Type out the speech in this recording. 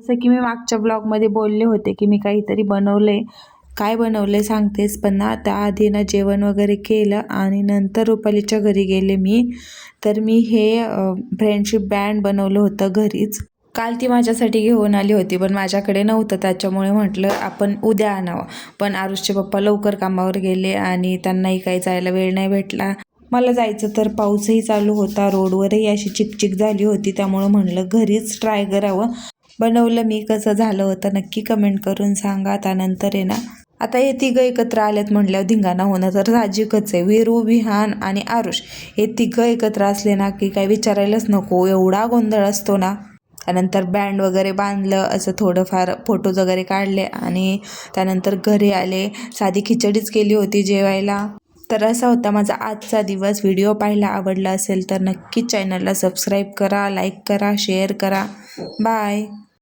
जसं की मी मागच्या ब्लॉगमध्ये बोलले होते की मी काहीतरी बनवले, काय बनवले सांगतेच, पण ना त्याआधी ना जेवण वगैरे केलं आणि नंतर रुपालीच्या घरी गेले मी. तर मी हे फ्रेंडशिप बँड बनवलं होतं घरीच. काल ती माझ्यासाठी घेऊन आली होती पण माझ्याकडे नव्हतं, त्याच्यामुळे म्हटलं आपण उद्या आणावं. पण आरुषचे पप्पा लवकर कामावर गेले आणि त्यांनाही काही जायला वेळ नाही भेटला. मला जायचं तर पाऊसही चालू होता, रोडवरही अशी चिकचिक झाली होती, त्यामुळं म्हणलं घरीच ट्राय करावं. बनवलं मी, कसं झालं होतं नक्की कमेंट करून सांगा. त्यानंतर आहे ना आता हे तिघं एकत्र आलेत म्हटल्यावर धिंगाणा होणं तर साहजिकच आहे. वीरू, विहान आणि आरुष हे तिघं एकत्र असले ना की काही विचारायलाच नको, एवढा गोंधळ असतो ना. त्यानंतर बँड वगैरे बांधलं, असं थोडंफार फोटोज वगैरे काढले आणि त्यानंतर घरी आले. साधी खिचडीच केली होती जेवायला. तर असा होता माझा आजचा दिवस. व्हिडिओ पाहायला आवडला असेल तर नक्कीच चॅनलला सबस्क्राईब करा, लाईक करा, शेअर करा. बाय.